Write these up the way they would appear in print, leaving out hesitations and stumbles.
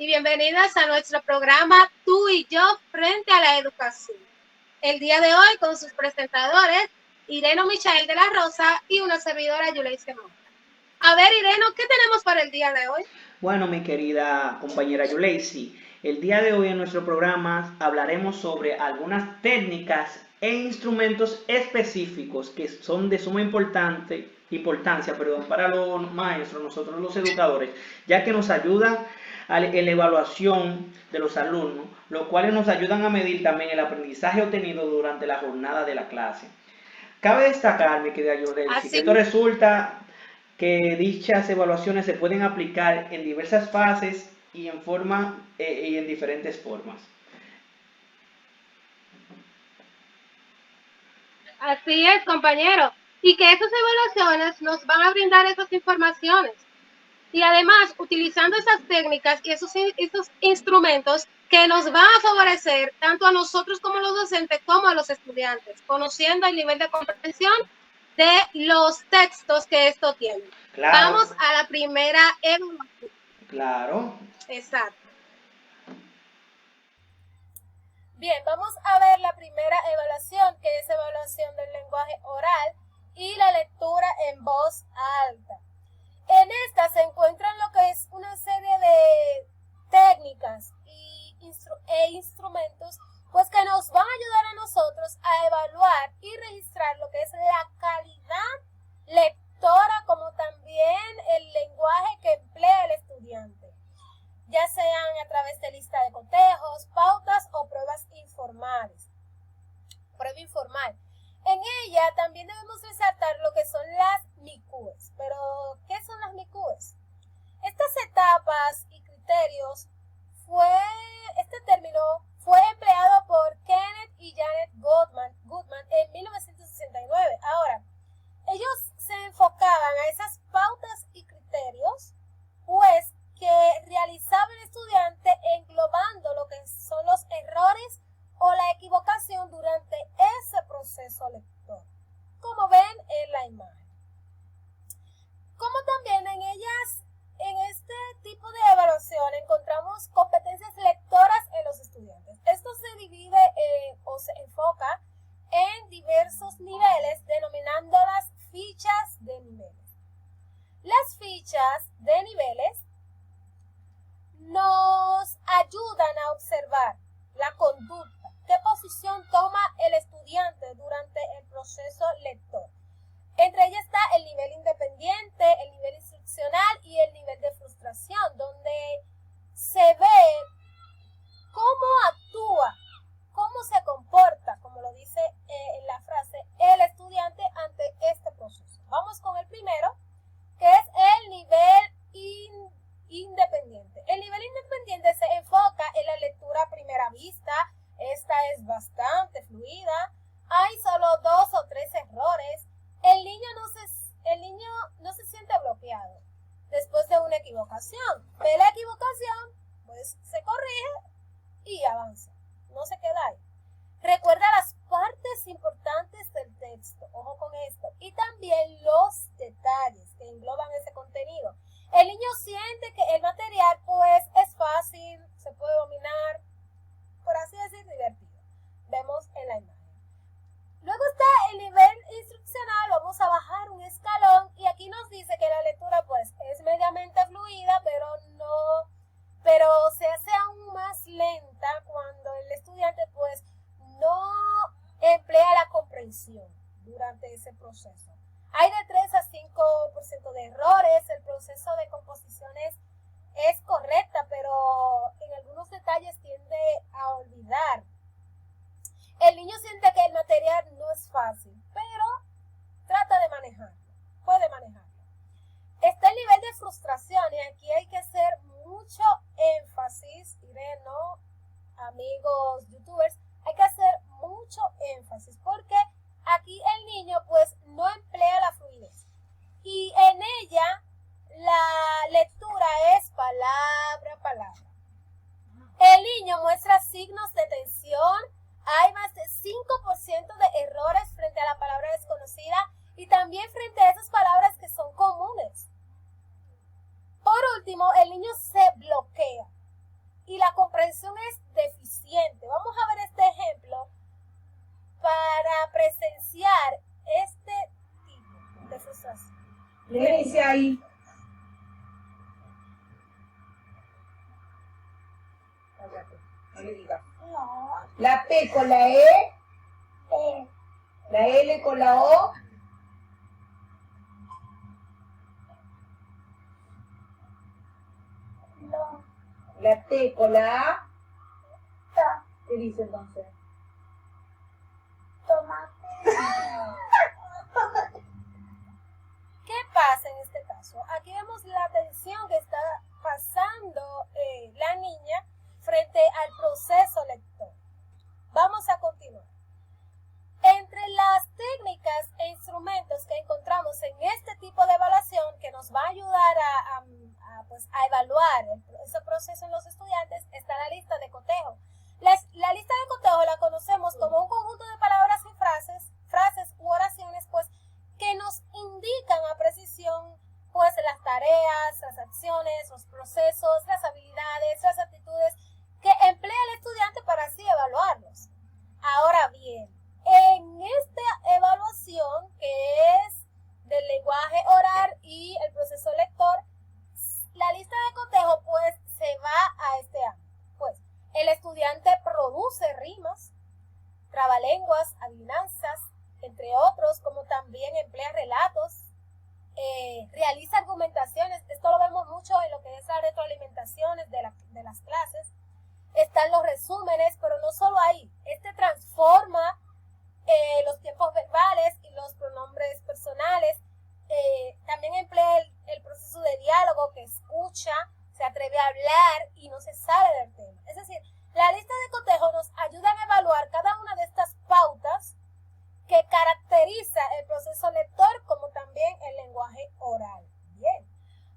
y bienvenidas a nuestro programa Tú y yo frente a la educación. El día de hoy con sus presentadores, Ireno Michael de la Rosa y una servidora Yuleise Mota. A ver, Ireno, ¿qué tenemos para el día de hoy? Bueno, mi querida compañera Yuleisi, el día de hoy en nuestro programa hablaremos sobre algunas técnicas e instrumentos específicos que son de suma importancia para los maestros, nosotros los educadores, ya que nos ayudan en la evaluación de los alumnos, los cuales nos ayudan a medir también el aprendizaje obtenido durante la jornada de la clase. Cabe destacar, mi querida Yuleisi, que Así, esto resulta que dichas evaluaciones se pueden aplicar en diversas fases y en diferentes formas. así es, compañero. Y que esas evaluaciones nos van a brindar esas informaciones. Y además, utilizando esas técnicas y esos instrumentos que nos van a favorecer tanto a nosotros como a los docentes como a los estudiantes, conociendo el nivel de comprensión de los textos que esto tiene. Claro, Vamos a la primera evaluación. claro. Exacto. Bien, vamos a ver la primera evaluación, que es evaluación del lenguaje oral y la lectura en voz alta. En esta se encuentran lo que es una serie de técnicas e instrumentos pues que nos van a ayudar a nosotros a evaluar y registrar lo que es la calidad lectora como también el lenguaje que emplea el estudiante, ya sean a través de lista de cotejos, pautas o pruebas informales. Prueba informal. En ella también debemos resaltar lo que son las MICUES. Pero, ¿qué son las MICUES? Estas etapas y criterios este término fue empleado por Kenneth y Janet Goodman en 1969. Ahora, ellos se enfocaban a esas pautas y criterios, pues, que realizaba el estudiante englobando lo que son los errores o la equivocación durante ese proceso lector, como ven en la imagen. Como también en este tipo de evaluación encontramos competencias lectoras en los estudiantes. Esto se divide o se enfoca en diversos niveles, denominándolas fichas de niveles. Las fichas de niveles nos ayudan a observar la conducta, qué posición toma el estudiante durante el proceso lector. Entre ellas está el nivel independiente, el nivel instruccional y el nivel de frustración, donde se ve cómo actúa, cómo se comporta, como lo dice en la frase, el estudiante ante este proceso. Vamos con el primero, que es el nivel independiente. El nivel independiente se enfoca en la lectura a primera vista. Esta es bastante fluida. Hay solo 2 o 3 errores. El niño no se siente bloqueado después de una equivocación. Ve la equivocación, pues se corrige y avanza. No se queda ahí. Recuerda las partes importantes del texto. Ojo con esto. Y también los detalles que engloban ese contenido. El niño siente que el material pues es fácil, se puede dominar, por así decir, divertido. Vemos en la imagen. Luego está el nivel instruccional. Vamos a bajar un escalón y aquí nos dice que la lectura pues es mediamente fluida, pero se hace aún más lenta cuando el estudiante pues no emplea la comprensión durante ese proceso. Hay de 3 a 5% de errores. El proceso de composiciones es correcta, pero en algunos detalles tiende a olvidar. El niño siente que el material no es fácil, pero trata de manejarlo, puede manejarlo. Está el nivel de frustración y aquí hay que hacer mucho énfasis, Ireno, amigos youtubers, hay que hacer mucho énfasis porque aquí el niño pues no empieza otra P. No le digas. No. La P con la E. La L con la O. No. La T con la A. ¿Qué dice entonces? Tomate. ¿Qué pasa en este caso? Aquí vemos la tensión que está pasando la niña frente al proceso lector. Vamos a continuar. Entre las técnicas e instrumentos que encontramos en este tipo de evaluación que nos va a ayudar a evaluar ese proceso en los estudiantes está la lista de cotejo. La lista de cotejo la conocemos como un conjunto de palabras y frases u oraciones pues que nos indican a precisión pues las tareas, las acciones, los procesos, las habilidades, las actitudes que emplea el estudiante para así evaluarlos. Ahora bien, en esta evaluación que es del lenguaje oral y el proceso lector, la lista de cotejo pues se va a este ámbito. Pues el estudiante produce rimas, trabalenguas, adivinanzas, entre otros, como también emplea relatos, realiza argumentaciones. Esto lo vemos mucho en lo que es las retroalimentaciones de las clases. Están los resúmenes, pero no solo ahí. Transforma los tiempos verbales y los pronombres personales. También emplea el proceso de diálogo, que escucha, se atreve a hablar y no se sale del tema. Es decir, la lista de cotejo nos ayuda a evaluar cada una de estas pautas que caracteriza el proceso lector como también el lenguaje oral. Bien,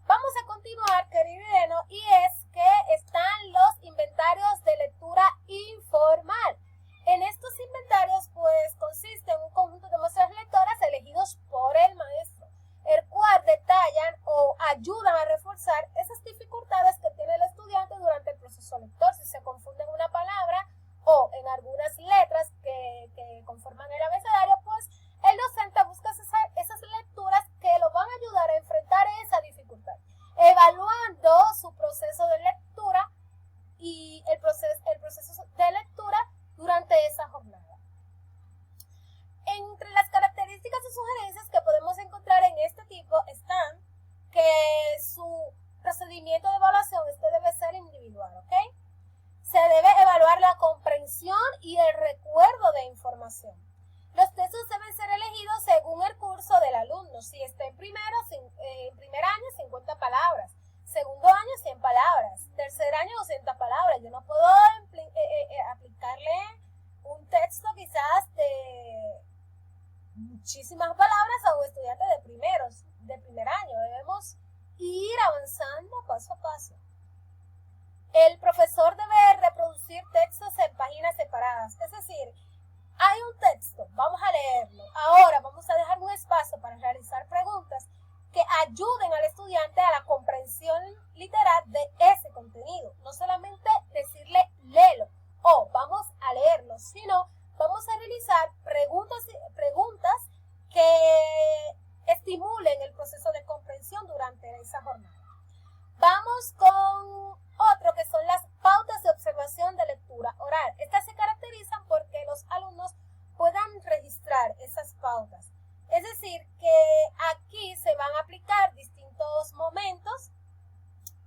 vamos a continuar, querido Ireno, y es que están los inventarios de lectura informal. En estos inventarios pues consiste en un conjunto de muestras lectoras elegidos por el maestro, el cual detallan o ayudan a reforzar esas dificultades que tiene el estudiante durante el proceso lector. Si se confunde en una palabra o en algunas letras que conforman el abecedario, pues el docente busca esas lecturas que lo van a ayudar a enfrentar esa dificultad, evaluando su proceso de lectura y el proceso de lectura durante esa jornada. Entre las características y sugerencias que podemos encontrar en este tipo están que su procedimiento de evaluación debe ser individual, ¿ok? Se debe evaluar la comprensión y el recuerdo de información. Los textos deben ser elegidos según el curso del alumno. Si está en primer año, 50 palabras. Segundo año, 100 palabras. Tercer año, 200 palabras. Yo no puedo aplicarle un texto quizás de muchísimas palabras a un estudiante de primer año. Debemos ir avanzando paso a paso. El profesor debe reproducir textos en páginas separadas. Es decir, hay un texto, vamos a leerlo. Ahora vamos a dejar un espacio para realizar preguntas que ayuden al estudiante a la comprensión literal de ese contenido. No solamente decirle léelo o vamos a leerlo, sino vamos a realizar preguntas que estimulen el proceso de comprensión durante esa jornada. Vamos con otro que son las pautas de observación de lectura oral. Estas se caracterizan porque los alumnos puedan registrar esas pautas. Es decir, que aquí se van a aplicar distintos momentos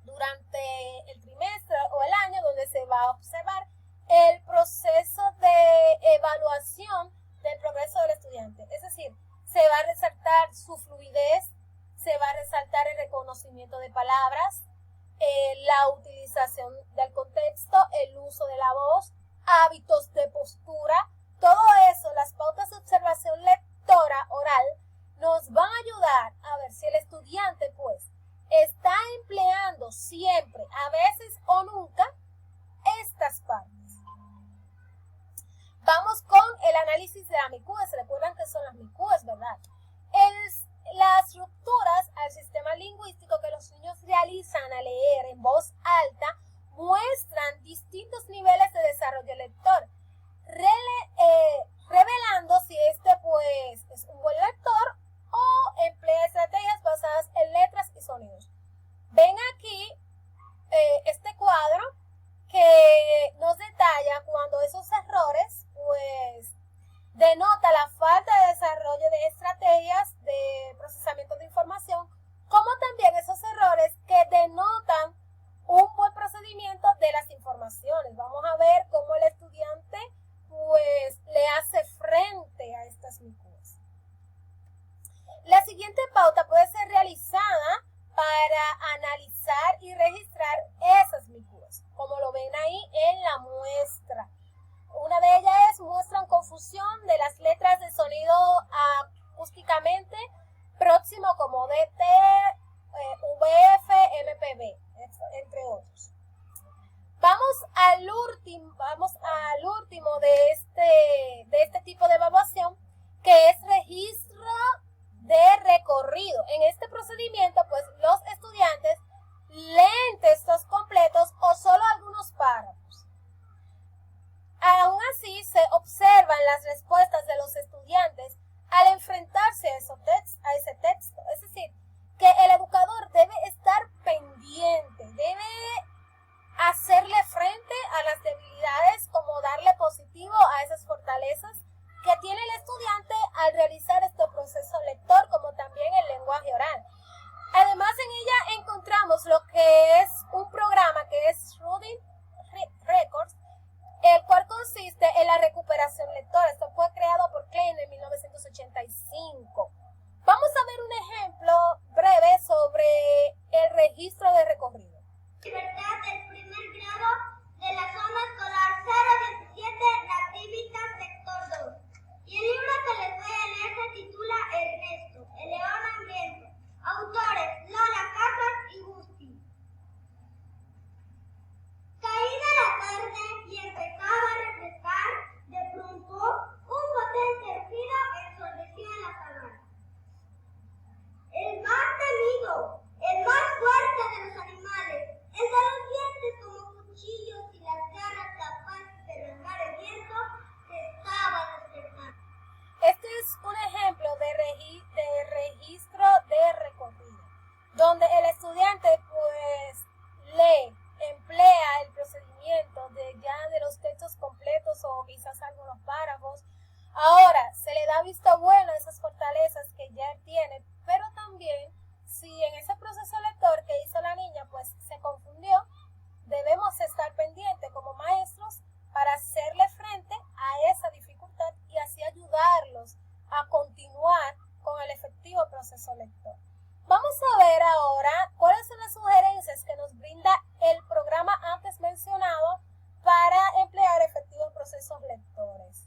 durante el trimestre o el año donde se va a observar el proceso de evaluación del progreso del estudiante. Es decir, se va a resaltar su fluidez, se va a resaltar el reconocimiento de palabras, la utilización del contexto, el uso de la voz, hábitos de postura. Todo eso, las pautas de observación lectora oral, nos van a ayudar a ver si el estudiante pues está empleando siempre, a veces o nunca, estas partes. Vamos con el análisis de la MICUES. Recuerdan que son las MICUES, ¿verdad? Las rupturas al sistema lingüístico que los niños realizan al leer en voz alta muestran distintos niveles de desarrollo lector, revelando si pues es un buen lector o emplea estrategias basadas en letras y sonidos. Ven aquí este cuadro que evaluaciones. Vamos a ver cómo el estudiante pues le hace frente a estas MICUES. La siguiente pauta puede ser realizada para analizar y registrar esas MICUES, como lo ven ahí en la muestra. Una de ellas es muestran confusión de las letras de sonido acústicamente próximo como DT, VF, MPB, entre otros. Vamos al último de este tipo de evaluación, que es registro de recorrido. En este procedimiento, pues los estudiantes leen textos completos o solo algunos párrafos. Aún así, se observan las respuestas de los estudiantes al enfrentarse a ese texto. Es decir, que el educador debe estar pendiente, debe hacerle frente a las debilidades, como darle positivo a esas fortalezas que tiene el estudiante al realizar este proceso lector, como también el lenguaje oral. Además, en ella encontramos lo que es un programa que es Reading Records, el cual consiste en la recuperación lectora. Esto fue creado por Klein en 1985. Vamos a ver un ejemplo breve sobre el registro de recorrido. Libertad del primer grado de la zona escolar 017 Nativitas sector 2. Y el libro que les voy a leer se titula Ernesto, el león hambriento. Autores Lola Casas y Gusti. Caída la tarde y empezaba a refrescar, de pronto un potente ruido ensordeció en la sabana. El más temido, el más fuerte de los animales, el de los dientes como cuchillos y las garras capaces de arrancar el viento, se estaba despertando. Este es un ejemplo de registro de recorrido, donde el estudiante pues emplea el procedimiento de los textos completos o quizás algunos párrafos. Ahora, se le da visto bueno a esas fortalezas que ya él tiene, pero también si en ese proceso lector que hizo la niña pues se confundió, debemos estar pendientes como maestros para hacerle frente a esa dificultad y así ayudarlos a continuar con el efectivo proceso lector. Vamos a ver ahora cuáles son las sugerencias que nos brinda el programa antes mencionado para emplear efectivos procesos lectores.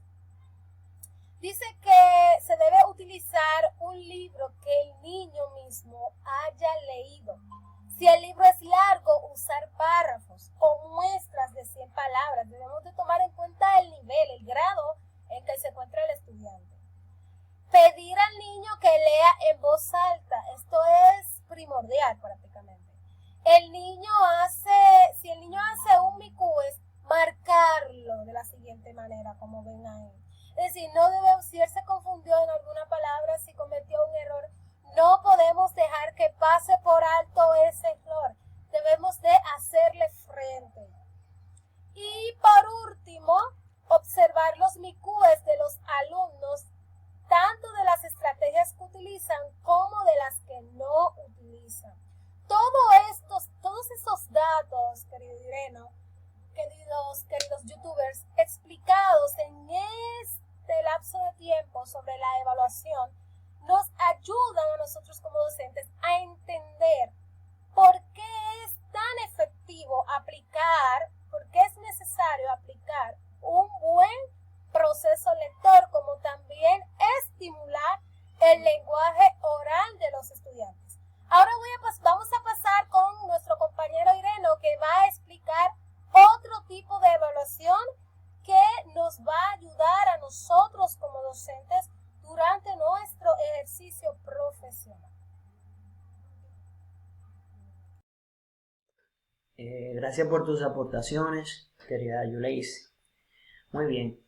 Dice que se debe utilizar un libro que el niño mismo haya leído. Si el libro es largo, usar párrafos o muestras de 100 palabras. Debemos de tomar en cuenta el nivel, el grado en que se encuentra el estudiante. Pedir al niño que lea en voz alta. Esto es primordial prácticamente. Si el niño hace un MICUES, marcarlo de la siguiente manera, como ven ahí. Es decir, si él se confundió en alguna palabra, si cometió un error, no podemos dejar que pase por alto ese error. Debemos de hacerle frente. Y por último, observar los MICUES de los alumnos, tanto de las estrategias que utilizan como de las que no utilizan. Todos esos datos, querido Irene, queridos youtubers, explicados en este lapso de tiempo sobre la evaluación, nos ayudan a nosotros como docentes a entender por qué es tan efectivo por qué es necesario aplicar un buen proceso lector, como también estimular el lenguaje oral de los estudiantes. Ahora vamos a pasar con nuestro compañero Irene, que va a explicar otro tipo de evaluación que nos va a ayudar a nosotros como docentes durante nuestro ejercicio profesional. Gracias por tus aportaciones, querida Yuleisi. Muy bien.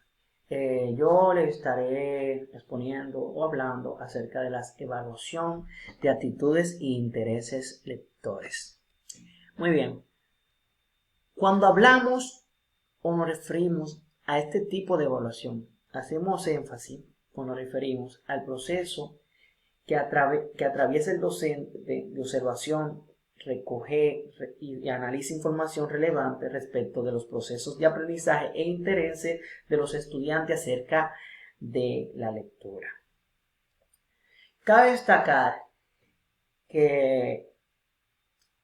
Yo les estaré exponiendo o hablando acerca de la evaluación de actitudes e intereses lectores. Muy bien. Cuando hablamos o nos referimos a este tipo de evaluación, hacemos énfasis o nos referimos al proceso que atraviesa el docente de observación, recoge y analiza información relevante respecto de los procesos de aprendizaje e intereses de los estudiantes acerca de la lectura. Cabe destacar que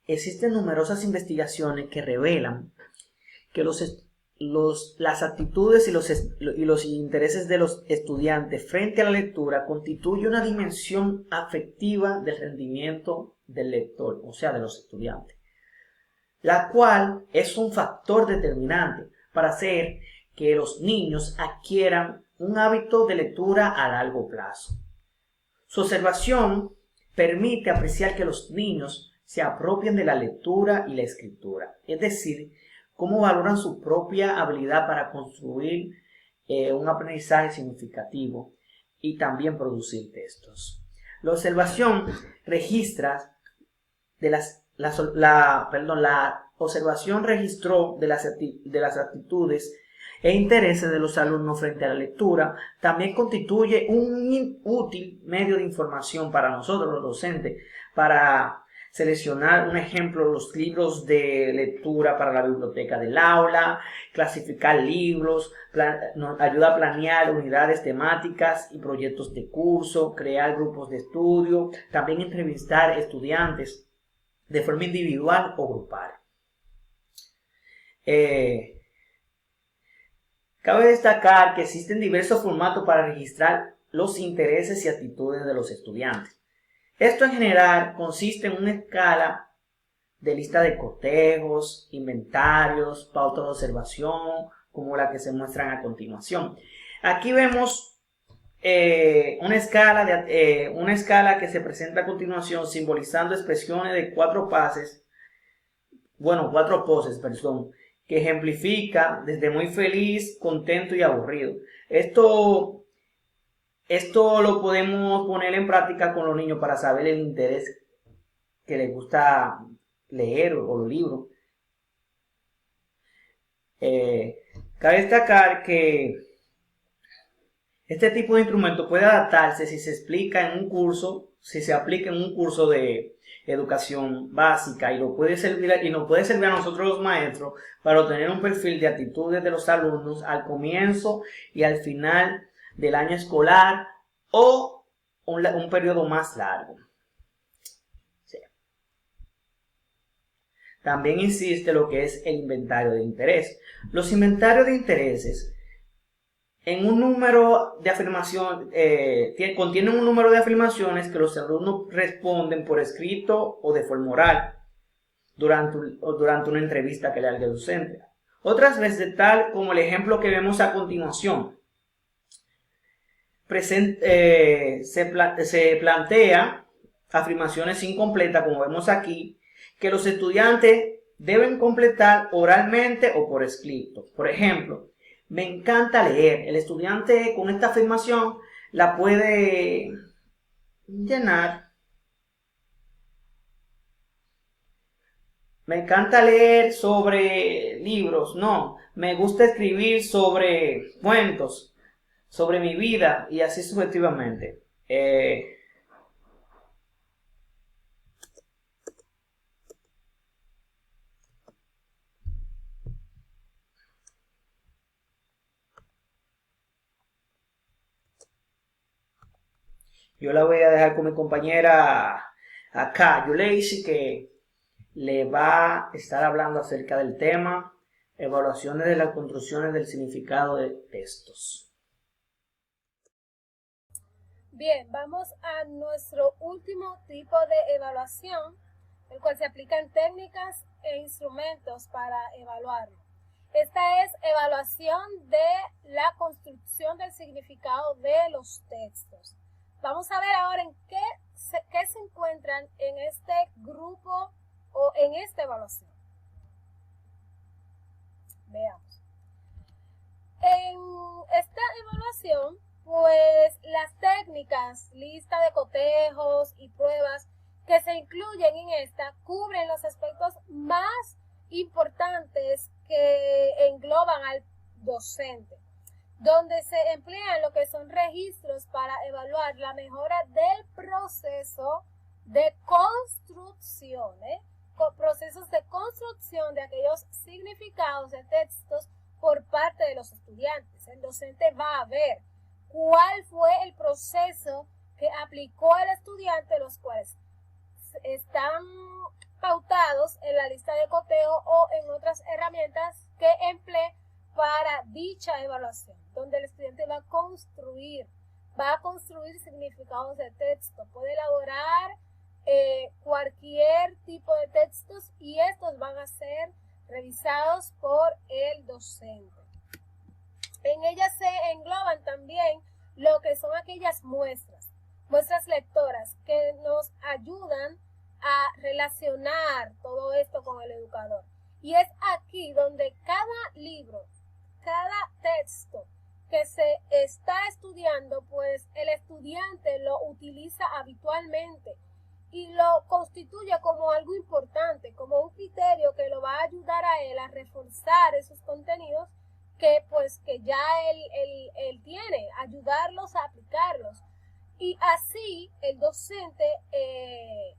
existen numerosas investigaciones que revelan que las actitudes y los intereses de los estudiantes frente a la lectura constituye una dimensión afectiva del rendimiento del lector, o sea, de los estudiantes, la cual es un factor determinante para hacer que los niños adquieran un hábito de lectura a largo plazo. Su observación permite apreciar que los niños se apropien de la lectura y la escritura, es decir, cómo valoran su propia habilidad para construir un aprendizaje significativo y también producir textos. La observación registra la observación registró de las actitudes e intereses de los alumnos frente a la lectura. También constituye un útil medio de información para nosotros los docentes, para seleccionar un ejemplo, los libros de lectura para la biblioteca del aula, clasificar libros, nos ayuda a planear unidades temáticas y proyectos de curso, crear grupos de estudio, también entrevistar estudiantes de forma individual o grupal. Cabe destacar que existen diversos formatos para registrar los intereses y actitudes de los estudiantes. Esto en general consiste en una escala de lista de cotejos, inventarios, pautas de observación, como la que se muestran a continuación. Aquí vemos una escala que se presenta a continuación simbolizando expresiones de cuatro poses, que ejemplifica desde muy feliz, contento y aburrido. Esto lo podemos poner en práctica con los niños para saber el interés que les gusta leer o los libros. Cabe destacar que este tipo de instrumento puede adaptarse si se aplica en un curso de educación básica y nos puede servir a nosotros los maestros para obtener un perfil de actitudes de los alumnos al comienzo y al final del año escolar o un periodo más largo. Sí. También existe lo que es el inventario de interés. Los inventarios de intereses en un número de afirmaciones, contienen un número de afirmaciones que los alumnos responden por escrito o de forma oral durante una entrevista que le haga el docente. Otras veces, tal como el ejemplo que vemos a continuación, se plantea afirmaciones incompletas, como vemos aquí, que los estudiantes deben completar oralmente o por escrito. Por ejemplo, me encanta leer. El estudiante con esta afirmación la puede llenar. Me encanta leer sobre libros. No, me gusta escribir sobre cuentos, sobre mi vida y así sucesivamente. Yo la voy a dejar con mi compañera acá, Yuleisi, que le va a estar hablando acerca del tema evaluaciones de las construcciones del significado de textos. Bien, vamos a nuestro último tipo de evaluación, el cual se aplican técnicas e instrumentos para evaluarlo. Esta es evaluación de la construcción del significado de los textos. Vamos a ver ahora en qué se encuentran en este grupo o en esta evaluación. Veamos. En esta evaluación, pues las técnicas, lista de cotejos y pruebas que se incluyen en esta cubren los aspectos más importantes que engloban al docente, donde se emplean lo que son registros para evaluar la mejora del proceso de construcción, procesos de construcción de aquellos significados de textos por parte de los estudiantes. El docente va a ver cuál fue el proceso que aplicó el estudiante, los cuales están pautados en la lista de cotejo o en otras herramientas que emplee para dicha evaluación, donde el estudiante va a construir significados de texto, puede elaborar cualquier tipo de textos y estos van a ser revisados por el docente. En ellas se engloban también lo que son aquellas muestras lectoras que nos ayudan a relacionar todo esto con el educador. Y es aquí donde cada libro, cada texto que se está estudiando, pues el estudiante lo utiliza habitualmente y lo constituye como algo importante, como un criterio que lo va a ayudar a él a reforzar esos contenidos que ya él tiene, ayudarlos a aplicarlos. Y así el docente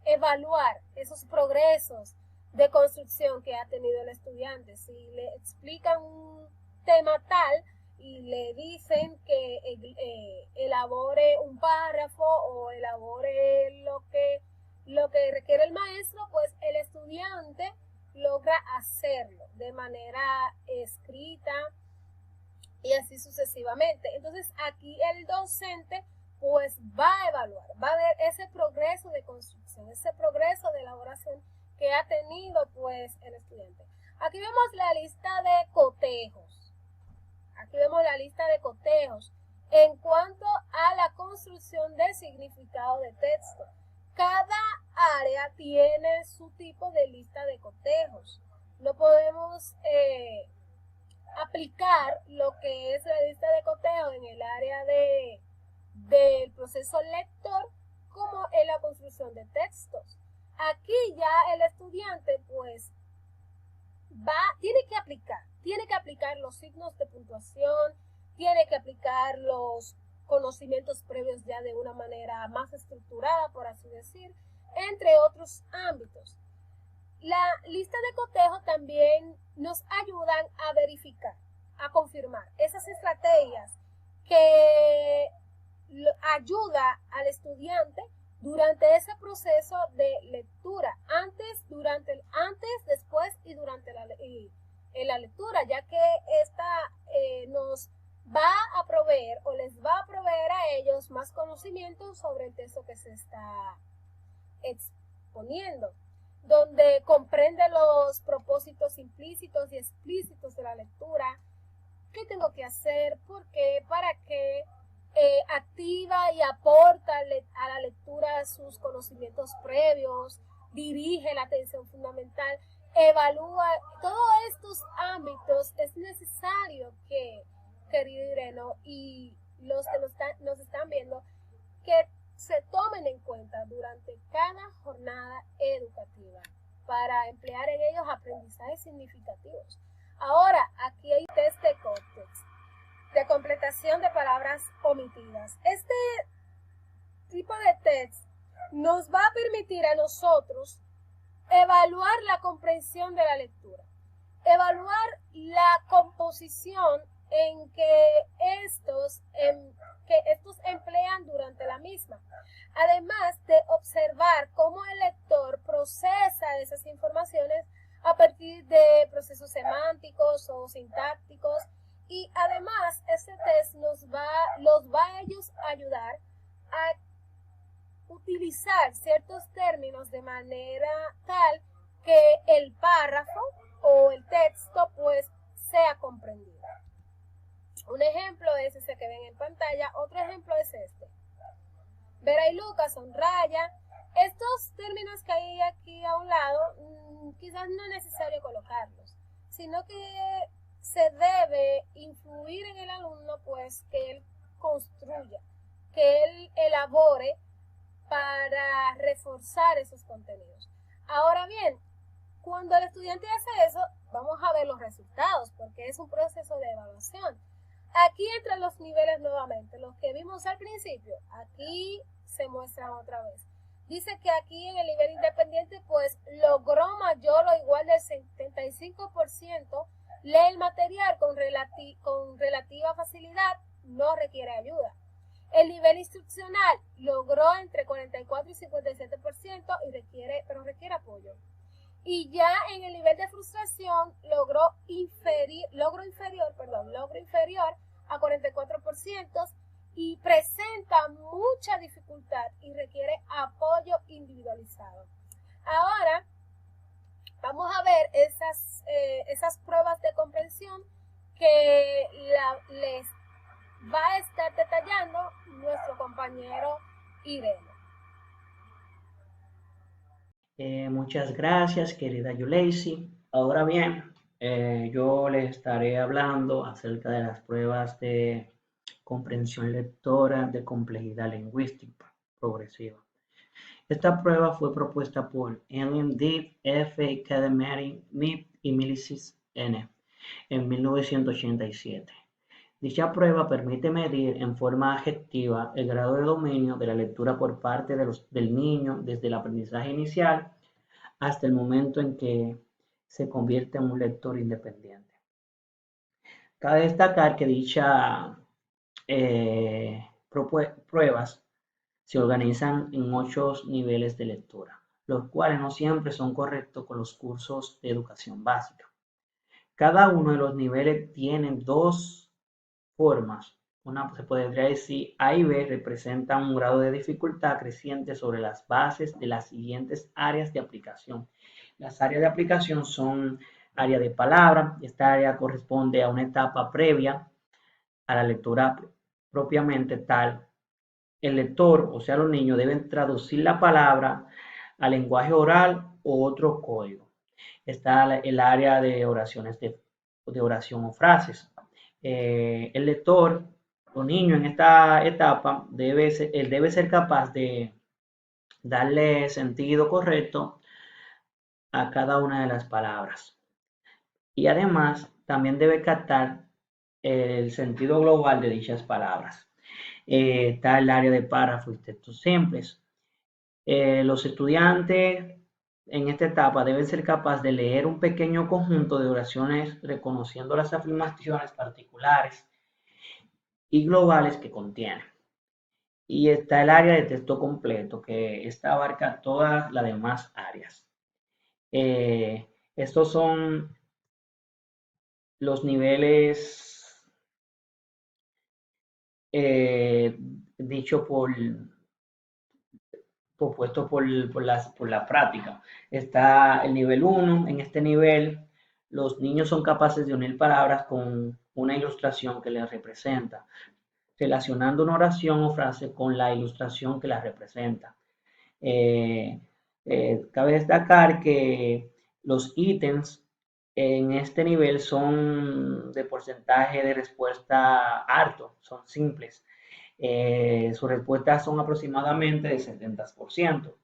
evaluar esos progresos de construcción que ha tenido el estudiante. Si le explican un tema tal y le dicen que elabore un párrafo o elabore lo que requiere el maestro, pues el estudiante logra hacerlo de manera escrita y así sucesivamente. Entonces aquí el docente pues va a evaluar, va a ver ese progreso de construcción, ese progreso de elaboración que ha tenido pues el estudiante. Aquí vemos la lista de cotejos. Aquí vemos la lista de cotejos en cuanto a la construcción de significado de texto. Cada área tiene su tipo de lista de cotejos. No podemos aplicar lo que es la lista de cotejos en el área del proceso lector como en la construcción de textos. Aquí ya el estudiante pues tiene que aplicar los signos de puntuación, tiene que aplicar los conocimientos previos ya de una manera más estructurada, por así decir, entre otros ámbitos. La lista de cotejo también nos ayudan a verificar, a confirmar esas estrategias que ayuda al estudiante durante ese proceso de lectura, antes, después y durante la lectura, ya que esta nos va a proveer o les va a proveer a ellos más conocimiento sobre el texto que se está exponiendo, donde comprende los propósitos implícitos y explícitos de la lectura, qué tengo que hacer, por qué, para qué, activa y aporta a la lectura sus conocimientos previos, dirige la atención fundamental, evalúa. Todos estos ámbitos es necesario que, querido Ireno, y los que nos están viendo, que se tomen en cuenta durante cada jornada educativa para emplear en ellos aprendizajes significativos. Ahora, aquí hay test de context, de completación de palabras omitidas. Este tipo de test nos va a permitir a nosotros evaluar la comprensión de la lectura, evaluar la composición en que estos emplean durante la misma, además de observar cómo el lector procesa esas informaciones a partir de procesos semánticos o sintácticos. Y además, este test los va a ellos ayudar a utilizar ciertos términos de manera tal que el párrafo o el texto pues sea comprendido. Un ejemplo es ese que ven en pantalla, otro ejemplo es este. Vera y Lucas son raya. Estos términos que hay aquí a un lado, quizás no es necesario colocarlos, sino que se debe influir en el alumno, pues que él construya, que él elabore para reforzar esos contenidos. Ahora bien, cuando el estudiante hace eso, vamos a ver los resultados, porque es un proceso de evaluación. Aquí entran los niveles nuevamente, los que vimos al principio, aquí se muestran otra vez, Dice que aquí en el nivel independiente pues logró mayor o igual del 75%, lee el material con relativa facilidad, no requiere ayuda. El nivel instruccional logró entre 44 y 57% pero requiere apoyo. Y ya en el nivel de frustración logro inferior a 44% y presenta mucha dificultad y requiere apoyo individualizado. Ahora vamos a ver esas pruebas de comprensión que les va a estar detallando nuestro compañero Irene. Muchas gracias, querida Yuleisi. Ahora bien, yo les estaré hablando acerca de las pruebas de comprensión lectora de complejidad lingüística progresiva. Esta prueba fue propuesta por Ellen D. F. Kademary, MIP y Milicis N. en 1987. Dicha prueba permite medir en forma objetiva el grado de dominio de la lectura por parte del niño desde el aprendizaje inicial hasta el momento en que se convierte en un lector independiente. Cabe destacar que dichas pruebas se organizan en 8 niveles de lectura, los cuales no siempre son correctos con los cursos de educación básica. Cada uno de los niveles tiene 2 formas. Una se podría decir A y B representan un grado de dificultad creciente sobre las bases de las siguientes áreas de aplicación. Las áreas de aplicación son área de palabra. Esta área corresponde a una etapa previa a la lectura propiamente tal. El lector, o sea, los niños, deben traducir la palabra al lenguaje oral o otro código. Está el área de oraciones de oración o frases. El lector o niño en esta etapa debe ser capaz de darle sentido correcto a cada una de las palabras. Y además también debe captar el sentido global de dichas palabras. Está el área de párrafos y textos simples. Los estudiantes en esta etapa deben ser capaces de leer un pequeño conjunto de oraciones reconociendo las afirmaciones particulares y globales que contiene. Y está el área de texto completo, que esta abarca todas las demás áreas. Estos son los niveles dicho propuesto por la práctica. Está el nivel 1. En este nivel, los niños son capaces de unir palabras con una ilustración que les representa, relacionando una oración o frase con la ilustración que la representa. Cabe destacar que los ítems en este nivel son de porcentaje de respuesta alto, son simples. Sus respuestas son aproximadamente de 70%.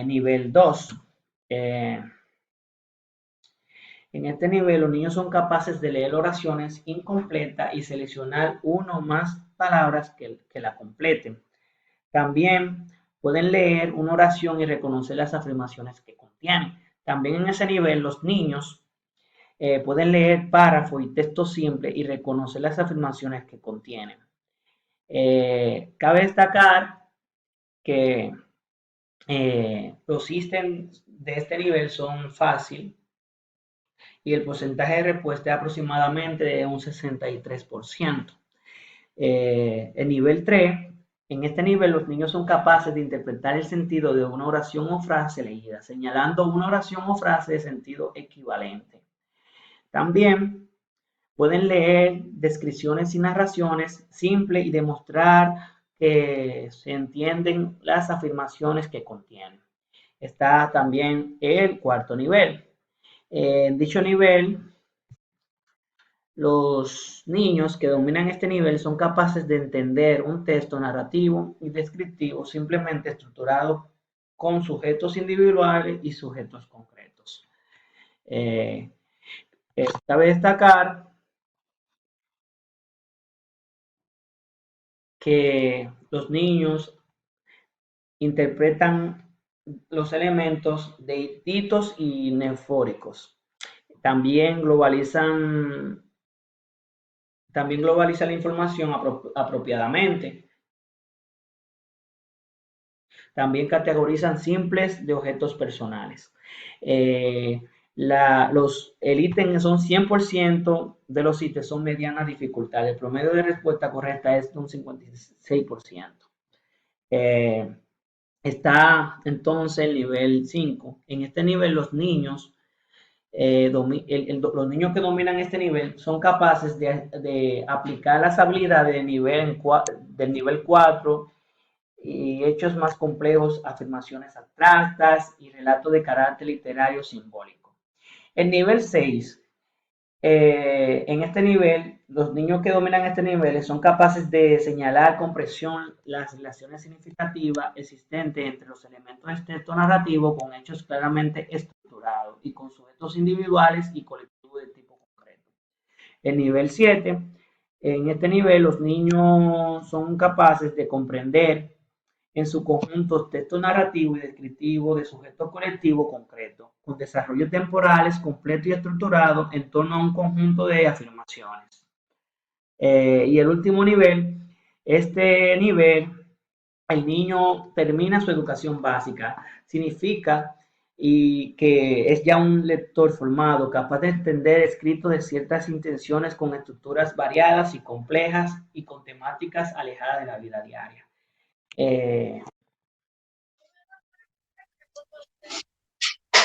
Nivel 2. En este nivel, los niños son capaces de leer oraciones incompletas y seleccionar una o más palabras que la completen. También pueden leer una oración y reconocer las afirmaciones que contienen. También en ese nivel, los niños pueden leer párrafos y textos simples y reconocer las afirmaciones que contienen. Cabe destacar que los ítems de este nivel son fáciles y el porcentaje de respuesta es aproximadamente de un 63%. El nivel 3, en este nivel los niños son capaces de interpretar el sentido de una oración o frase leída, señalando una oración o frase de sentido equivalente. También pueden leer descripciones y narraciones simples y demostrar que se entienden las afirmaciones que contienen. Está también el 4 nivel. En dicho nivel, los niños que dominan este nivel son capaces de entender un texto narrativo y descriptivo simplemente estructurado con sujetos individuales y sujetos concretos. Cabe destacar que los niños interpretan los elementos de ditos y neufóricos. También globalizan la información apropiadamente. También categorizan simples de objetos personales. El ítem son 100% de los ítems son medianas dificultad. El promedio de respuesta correcta es de un 56%. Está entonces el nivel 5. En este nivel los niños los niños que dominan este nivel son capaces de aplicar las habilidades del nivel 4 y hechos más complejos, afirmaciones abstractas y relatos de carácter literario simbólico. El nivel 6, en este nivel, los niños que dominan este nivel son capaces de señalar con precisión las relaciones significativas existentes entre los elementos del texto narrativo con hechos claramente estructurados y con sujetos individuales y colectivos de tipo concreto. El nivel 7, en este nivel los niños son capaces de comprender en su conjunto texto narrativo y descriptivo de sujeto colectivo concreto, con desarrollos temporales completos y estructurados en torno a un conjunto de afirmaciones. Y el último nivel, este nivel, el niño termina su educación básica, significa y que es ya un lector formado, capaz de entender escritos de ciertas intenciones con estructuras variadas y complejas y con temáticas alejadas de la vida diaria.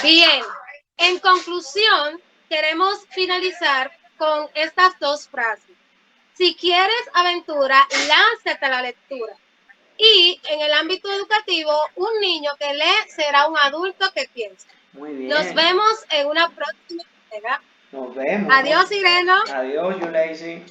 Bien, en conclusión, queremos finalizar con estas dos frases. Si quieres aventura, lánzate a la lectura. Y en el ámbito educativo, un niño que lee será un adulto que piensa. Muy bien. Nos vemos en una próxima entrega. Nos vemos. Adiós, Irene. Adiós, Yuleisi.